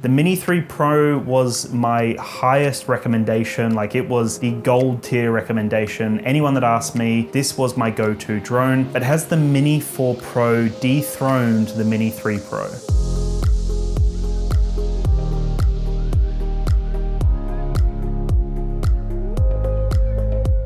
The Mini 3 Pro was my highest recommendation, like it was the gold tier recommendation. Anyone that asked me, this was my go-to drone. But has the Mini 4 Pro dethroned the Mini 3 Pro?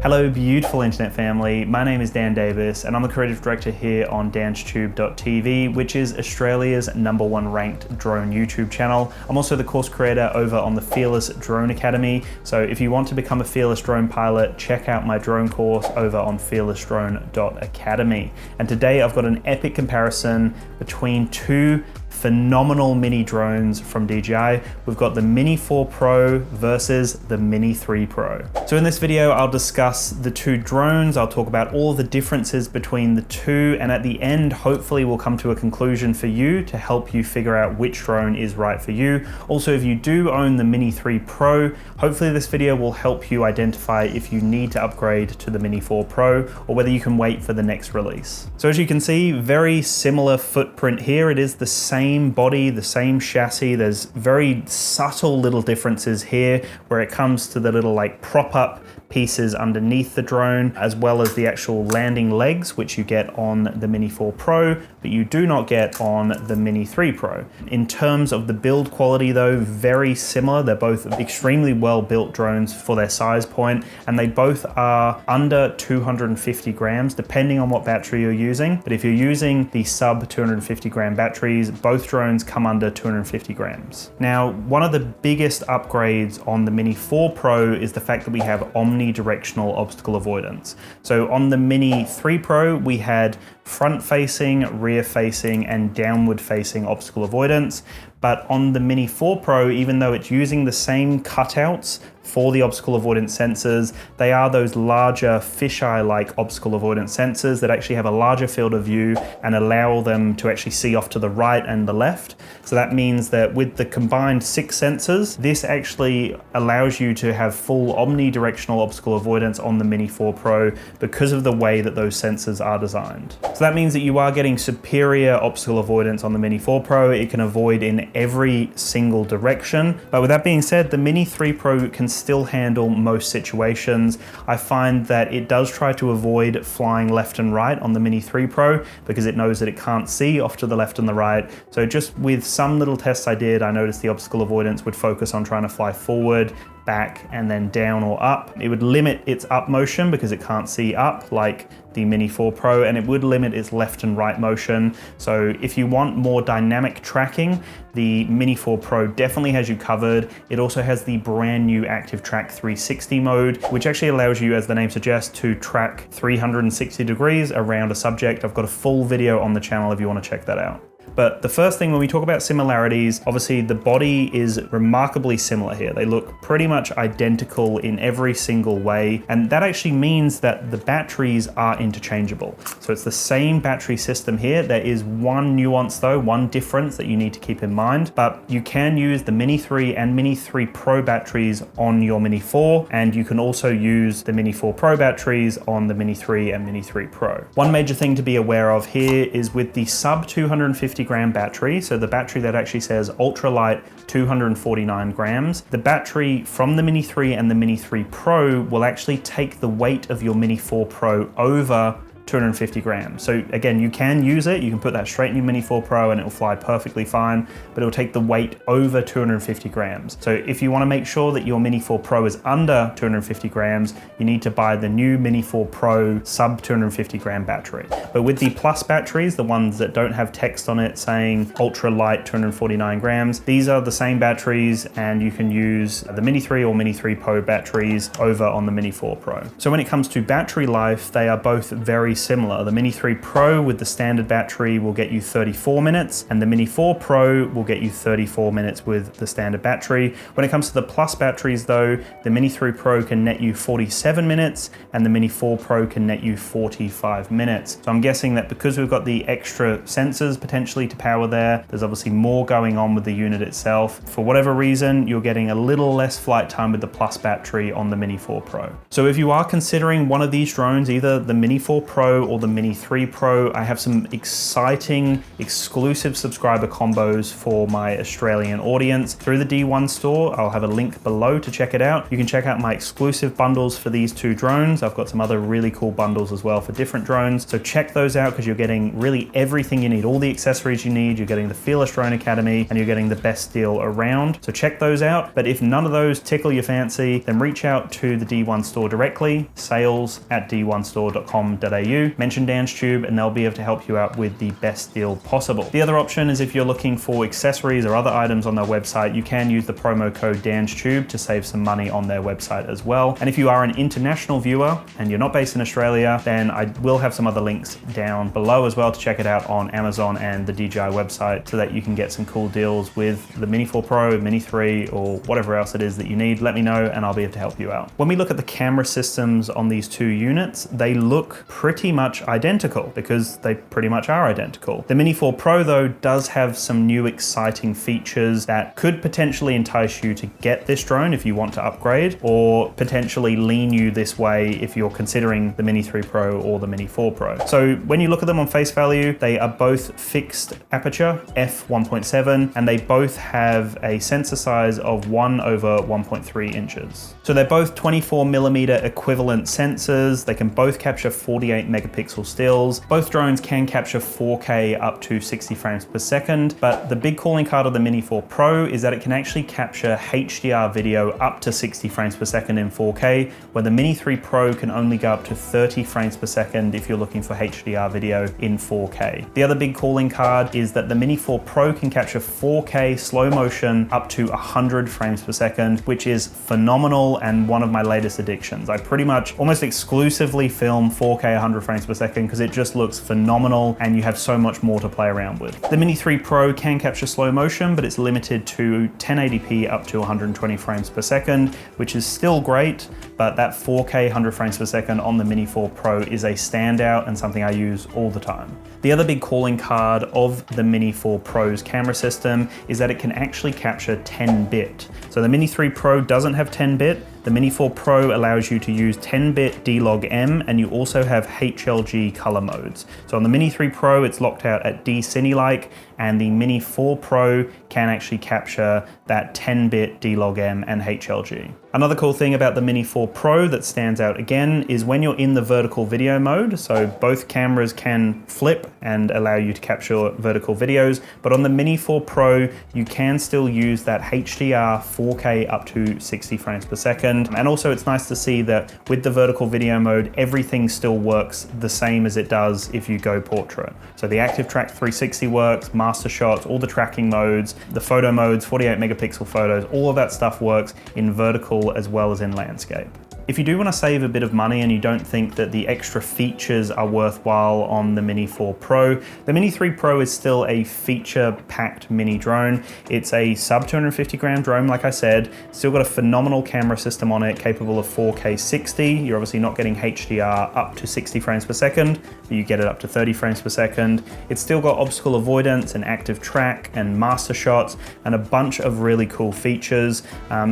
Hello beautiful internet family, my name is Dan Davis and I'm the creative director here on DansTube.TV, which is Australia's #1 ranked drone YouTube channel. I'm also the course creator over on the Fearless Drone Academy, so if you want to become a fearless drone pilot, check out my drone course over on fearlessdrone.academy. And today I've got an epic comparison between two phenomenal mini drones from DJI. We've got the Mini 4 Pro versus the Mini 3 Pro. So in this video, I'll discuss the two drones. I'll talk about all the differences between the two. And at the end, hopefully we'll come to a conclusion for you to help you figure out which drone is right for you. Also, if you do own the Mini 3 Pro, hopefully this video will help you identify if you need to upgrade to the Mini 4 Pro or whether you can wait for the next release. So as you can see, very similar footprint here. It is the same body, the same chassis. There's very subtle little differences here where it comes to the little like prop up pieces underneath the drone, as well as the actual landing legs, which you get on the Mini 4 Pro, but you do not get on the Mini 3 Pro. In terms of the build quality though, very similar. They're both extremely well built drones for their size point, and they both are under 250 grams, depending on what battery you're using. But if you're using the sub 250 gram batteries, both drones come under 250 grams. Now, one of the biggest upgrades on the Mini 4 Pro is the fact that we have omnidirectional obstacle avoidance. So on the Mini 3 Pro, we had front facing, rear facing, and downward facing obstacle avoidance. But on the Mini 4 Pro, even though it's using the same cutouts for the obstacle avoidance sensors, they are those larger fisheye-like obstacle avoidance sensors that actually have a larger field of view and allow them to actually see off to the right and the left. So that means that with the combined 6 sensors, this actually allows you to have full omnidirectional obstacle avoidance on the Mini 4 Pro because of the way that those sensors are designed. So that means that you are getting superior obstacle avoidance on the Mini 4 Pro. It can avoid in every single direction. But with that being said, the Mini 3 Pro can still handle most situations. I find that it does try to avoid flying left and right on the Mini 3 Pro because it knows that it can't see off to the left and the right. So just with some little tests I did, I noticed the obstacle avoidance would focus on trying to fly forward, back, and then down or up. It would limit its up motion because it can't see up like the Mini 4 Pro, and it would limit its left and right motion. So if you want more dynamic tracking, the Mini 4 Pro definitely has you covered. It also has the brand new Active Track 360 mode, which actually allows you, as the name suggests, to track 360 degrees around a subject. I've got a full video on the channel if you want to check that out. But the first thing when we talk about similarities, obviously the body is remarkably similar here. They look pretty much identical in every single way. And that actually means that the batteries are interchangeable. So it's the same battery system here. There is one nuance though, one difference that you need to keep in mind, but you can use the Mini 3 and Mini 3 Pro batteries on your Mini 4, and you can also use the Mini 4 Pro batteries on the Mini 3 and Mini 3 Pro. One major thing to be aware of here is with the sub 250 gram battery, so the battery that actually says ultralight 249 grams, the battery from the Mini 3 and the Mini 3 Pro will actually take the weight of your Mini 4 Pro over 250 grams. So again, you can use it, you can put that straight in your Mini 4 Pro and it will fly perfectly fine, but it will take the weight over 250 grams. So if you want to make sure that your Mini 4 Pro is under 250 grams, you need to buy the new Mini 4 Pro sub 250 gram battery. But with the Plus batteries, the ones that don't have text on it saying ultra light 249 grams, these are the same batteries and you can use the Mini 3 or Mini 3 Pro batteries over on the Mini 4 Pro. So when it comes to battery life, they are both very similar. The Mini 3 Pro with the standard battery will get you 34 minutes, and the Mini 4 Pro will get you 34 minutes with the standard battery. When it comes to the Plus batteries though, the Mini 3 Pro can net you 47 minutes, and the Mini 4 Pro can net you 45 minutes. So I'm guessing that because we've got the extra sensors potentially to power there's obviously more going on with the unit itself. For whatever reason, you're getting a little less flight time with the Plus battery on the Mini 4 Pro. So if you are considering one of these drones, either the Mini 4 Pro Pro or the Mini 3 Pro, I have some exciting exclusive subscriber combos for my Australian audience through the D1 store. I'll have a link below to check it out. You can check out my exclusive bundles for these two drones. I've got some other really cool bundles as well for different drones. So check those out because you're getting really everything you need, all the accessories you need. You're getting the Fearless Drone Academy and you're getting the best deal around. So check those out. But if none of those tickle your fancy, then reach out to the D1 store directly, sales@d1store.com.au. Mention DansTube and they'll be able to help you out with the best deal possible. The other option is if you're looking for accessories or other items on their website, you can use the promo code DANSTube to save some money on their website as well. And if you are an international viewer and you're not based in Australia, then I will have some other links down below as well to check it out on Amazon and the DJI website so that you can get some cool deals with the Mini 4 Pro, Mini 3, or whatever else it is that you need. Let me know and I'll be able to help you out. When we look at the camera systems on these two units, they look pretty much identical because they pretty much are identical. The Mini 4 Pro though does have some new exciting features that could potentially entice you to get this drone if you want to upgrade, or potentially lean you this way if you're considering the Mini 3 Pro or the Mini 4 Pro. So when you look at them on face value, they are both fixed aperture, f1.7, and they both have a sensor size of 1/1.3 inches. So they're both 24mm equivalent sensors. They can both capture 48 megapixel stills. Both drones can capture 4K up to 60 frames per second, but the big calling card of the Mini 4 Pro is that it can actually capture HDR video up to 60 frames per second in 4K, where the Mini 3 Pro can only go up to 30 frames per second if you're looking for HDR video in 4K. The other big calling card is that the Mini 4 Pro can capture 4K slow motion up to 100 frames per second, which is phenomenal and one of my latest addictions. I pretty much almost exclusively film 4K 100 frames per second because it just looks phenomenal and you have so much more to play around with. The Mini 3 Pro can capture slow motion, but it's limited to 1080p up to 120 frames per second, which is still great, but that 4K 100 frames per second on the Mini 4 Pro is a standout and something I use all the time. The other big calling card of the Mini 4 Pro's camera system is that it can actually capture 10-bit. So the Mini 3 Pro doesn't have 10-bit. The Mini 4 Pro allows you to use 10-bit D-Log-M, and you also have HLG color modes. So on the Mini 3 Pro, it's locked out at D-Cine-like, and the Mini 4 Pro can actually capture that 10-bit D-Log-M and HLG. Another cool thing about the Mini 4 Pro that stands out again is when you're in the vertical video mode, so both cameras can flip and allow you to capture vertical videos, but on the Mini 4 Pro, you can still use that HDR 4K up to 60 frames per second. And also it's nice to see that with the vertical video mode, everything still works the same as it does if you go portrait. So the Active Track 360 works, master shots, all the tracking modes, the photo modes, 48 megapixel photos, all of that stuff works in vertical as well as in landscape. If you do want to save a bit of money and you don't think that the extra features are worthwhile on the Mini 4 Pro, the Mini 3 Pro is still a feature-packed mini drone. It's a sub 250 gram drone, like I said, still got a phenomenal camera system on it, capable of 4K 60. You're obviously not getting HDR up to 60 frames per second, but you get it up to 30 frames per second. It's still got obstacle avoidance and active track and master shots and a bunch of really cool features.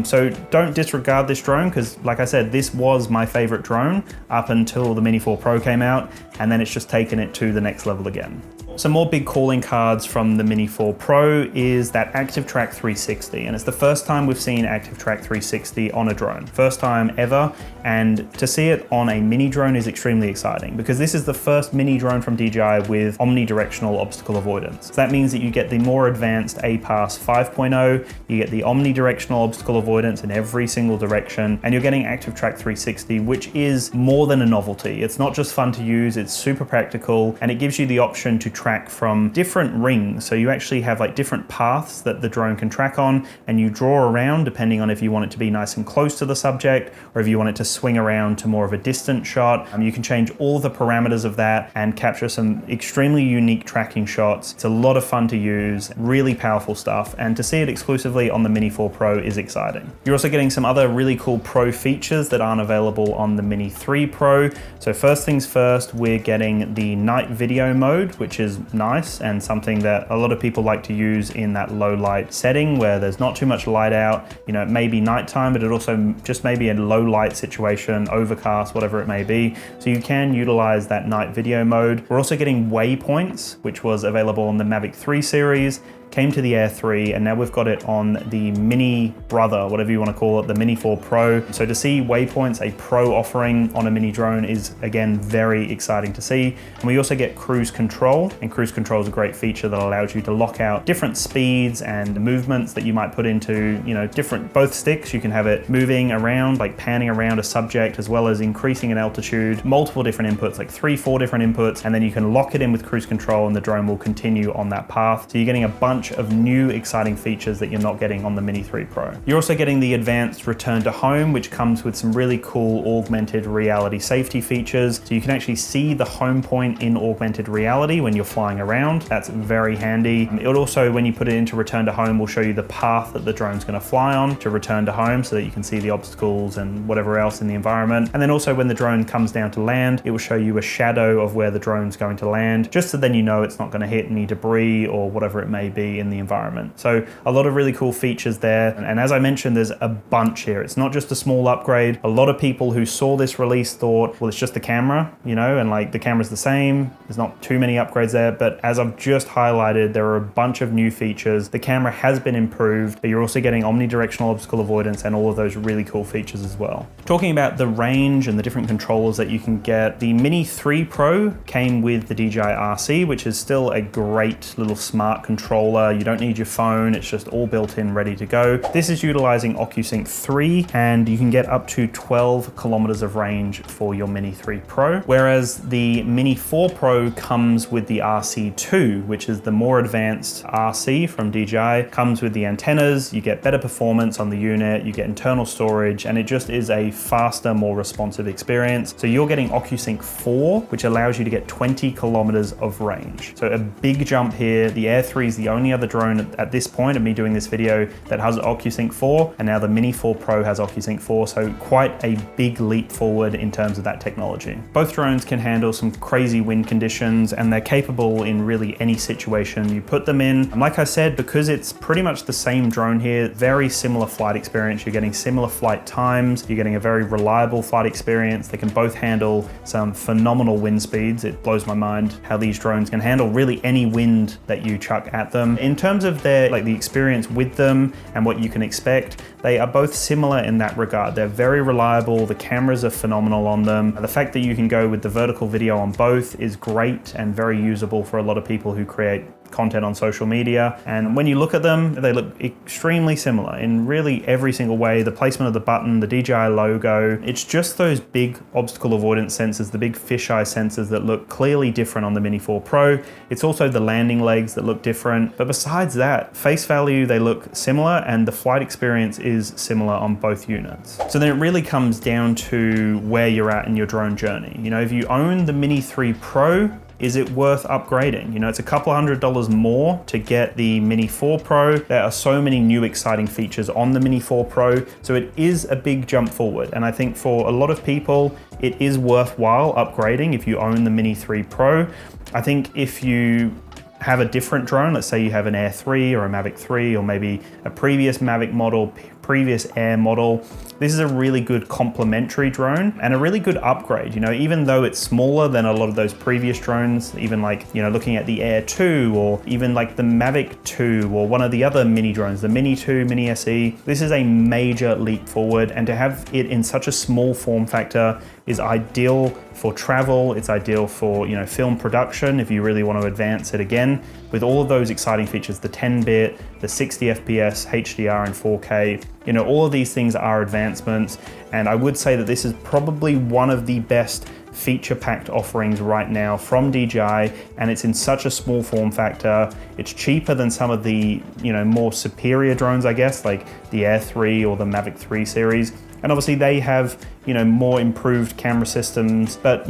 So don't disregard this drone because, like I said, this was my favorite drone up until the Mini 4 Pro came out, and then it's just taken it to the next level again. Some more big calling cards from the Mini 4 Pro is that Active Track 360, and it's the first time we've seen Active Track 360 on a drone. First time ever, and to see it on a mini drone is extremely exciting because this is the first mini drone from DJI with Omnidirectional obstacle avoidance. So that means that you get the more advanced APAS 5.0, you get the Omnidirectional obstacle avoidance in every single direction, and you're getting Active Track 360, which is more than a novelty. It's not just fun to use, it's super practical, and it gives you the option to track from different rings. So you actually have like different paths that the drone can track on, and you draw around depending on if you want it to be nice and close to the subject or if you want it to swing around to more of a distant shot. You can change all the parameters of that and capture some extremely unique tracking shots. It's a lot of fun to use, really powerful stuff, and to see it exclusively on the Mini 4 Pro is exciting. You're also getting some other really cool Pro features that aren't available on the Mini 3 Pro. So first things first, we're getting the night video mode, which is is nice and something that a lot of people like to use in that low light setting where there's not too much light out. You know, it may be nighttime, but it also just may be a low light situation, overcast, whatever it may be. So you can utilize that night video mode. We're also getting waypoints, which was available on the Mavic 3 series, came to the Air 3, and now we've got it on the Mini brother, whatever you want to call it, the Mini 4 Pro. So to see waypoints, a pro offering on a mini drone, is again very exciting to see. And we also get cruise control, and cruise control is a great feature that allows you to lock out different speeds and movements that you might put into, you know, both sticks. You can have it moving around, like panning around a subject, as well as increasing in altitude, multiple different inputs, like 3-4 different inputs, and then you can lock it in with cruise control and the drone will continue on that path. So you're getting a bunch of new exciting features that you're not getting on the Mini 3 Pro. You're also getting the advanced return to home, which comes with some really cool augmented reality safety features. So you can actually see the home point in augmented reality when you're flying around. That's very handy. It also, when you put it into return to home, will show you the path that the drone's going to fly on to return to home so that you can see the obstacles and whatever else in the environment. And then also when the drone comes down to land, it will show you a shadow of where the drone's going to land, just so then you know it's not going to hit any debris or whatever it may be in the environment. So a lot of really cool features there. And as I mentioned, there's a bunch here. It's not just a small upgrade. A lot of people who saw this release thought, well, it's just the camera, you know, and like the camera's the same. There's not too many upgrades there, but as I've just highlighted, there are a bunch of new features. The camera has been improved, but you're also getting omnidirectional obstacle avoidance and all of those really cool features as well. Talking about the range and the different controllers that you can get, the Mini 3 Pro came with the DJI RC, which is still a great little smart controller. You don't need your phone, it's just all built in, ready to go. This is utilizing OcuSync 3, and you can get up to 12 kilometers of range for your Mini 3 Pro, whereas the Mini 4 Pro comes with the RC2, which is the more advanced RC from DJI. Comes with the antennas, you get better performance on the unit, you get internal storage, and it just is a faster, more responsive experience. So you're getting OcuSync 4, which allows you to get 20 kilometers of range. So a big jump here. The Air 3 is the only other drone at this point of me doing this video that has OcuSync 4, and now the Mini 4 Pro has OcuSync 4, so quite a big leap forward in terms of that technology. Both drones can handle some crazy wind conditions, and they're capable in really any situation you put them in. And like I said, because it's pretty much the same drone here, very similar flight experience. You're getting similar flight times, you're getting a very reliable flight experience. They can both handle some phenomenal wind speeds. It blows my mind how these drones can handle really any wind that you chuck at them. In terms of their the experience with them and what you can expect, they are both similar in that regard. They're very reliable, the cameras are phenomenal on them. The fact that you can go with the vertical video on both is great and very usable for a lot of people who create content on social media. And when you look at them, they look extremely similar in really every single way. The placement of the button, the DJI logo, it's just those big obstacle avoidance sensors, the big fisheye sensors that look clearly different on the Mini 4 Pro. It's also the landing legs that look different. But besides that, face value, they look similar, and the flight experience is similar on both units. So then it really comes down to where you're at in your drone journey. You know, if you own the Mini 3 Pro, is it worth upgrading? You know, it's a couple $100 more to get the Mini 4 Pro. There are so many new exciting features on the Mini 4 Pro, so it is a big jump forward. And I think for a lot of people, it is worthwhile upgrading if you own the Mini 3 Pro. I think if you have a different drone, let's say you have an Air 3 or a Mavic 3 or maybe a previous Mavic model, previous Air model, this is a really good complementary drone and a really good upgrade. You know, even though it's smaller than a lot of those previous drones, even like, you know, looking at the Air 2 or even like the Mavic 2 or one of the other mini drones, the Mini 2, Mini SE, this is a major leap forward, and to have it in such a small form factor is ideal for travel. It's ideal for, you know, film production if you really want to advance it again with all of those exciting features, the 10-bit, the 60 FPS, HDR and 4K. You know, all of these things are advancements, and I would say that this is probably one of the best feature-packed offerings right now from DJI, and it's in such a small form factor. It's cheaper than some of the, you know, more superior drones, I guess, like the Air 3 or the Mavic 3 series. And obviously they have, more improved camera systems, but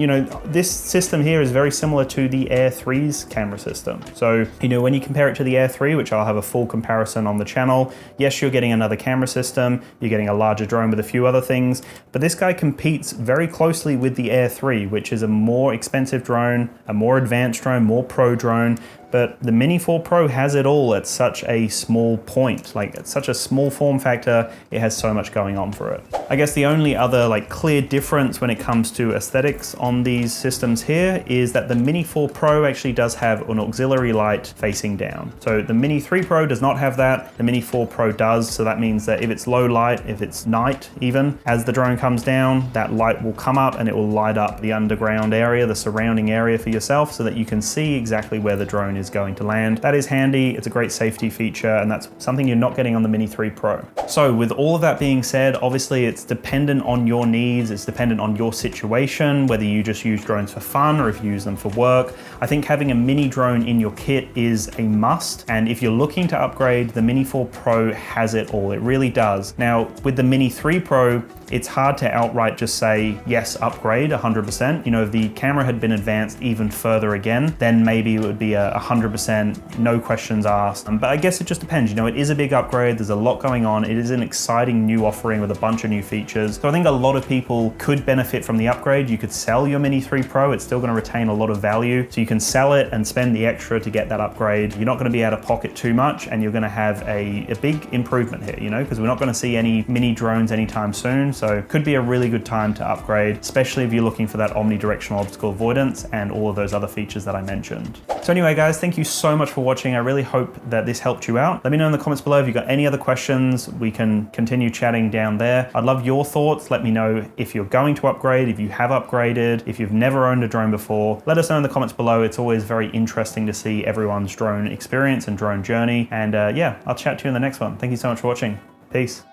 this system here is very similar to the Air 3's camera system. So, when you compare it to the Air 3, which I'll have a full comparison on the channel, yes, you're getting another camera system, you're getting a larger drone with a few other things, but this guy competes very closely with the Air 3, which is a more expensive drone, a more advanced drone, more pro drone. But the Mini 4 Pro has it all at such a small point, like at such a small form factor, it has so much going on for it. I guess the only other clear difference when it comes to aesthetics on these systems here is that the Mini 4 Pro actually does have an auxiliary light facing down. So the Mini 3 Pro does not have that, the Mini 4 Pro does, so that means that if it's low light, if it's night even, as the drone comes down, that light will come up and it will light up the underground area, the surrounding area for yourself so that you can see exactly where the drone is going to land. That is handy, it's a great safety feature, and that's something you're not getting on the Mini 3 Pro. So with all of that being said, obviously it's dependent on your needs, it's dependent on your situation, whether you just use drones for fun or if you use them for work. I think having a mini drone in your kit is a must, and if you're looking to upgrade, the Mini 4 Pro has it all, it really does. Now with the Mini 3 Pro, it's hard to outright just say, yes, upgrade 100%. If the camera had been advanced even further again, then maybe it would be a 100%, no questions asked. But I guess it just depends. It is a big upgrade. There's a lot going on. It is an exciting new offering with a bunch of new features. So I think a lot of people could benefit from the upgrade. You could sell your Mini 3 Pro. It's still going to retain a lot of value. So you can sell it and spend the extra to get that upgrade. You're not going to be out of pocket too much, and you're going to have a big improvement here, because we're not going to see any mini drones anytime soon. So could be a really good time to upgrade, especially if you're looking for that omnidirectional obstacle avoidance and all of those other features that I mentioned. So anyway, guys, thank you so much for watching. I really hope that this helped you out. Let me know in the comments below if you've got any other questions. We can continue chatting down there. I'd love your thoughts. Let me know if you're going to upgrade, if you have upgraded, if you've never owned a drone before. Let us know in the comments below. It's always very interesting to see everyone's drone experience and drone journey. And yeah, I'll chat to you in the next one. Thank you so much for watching. Peace.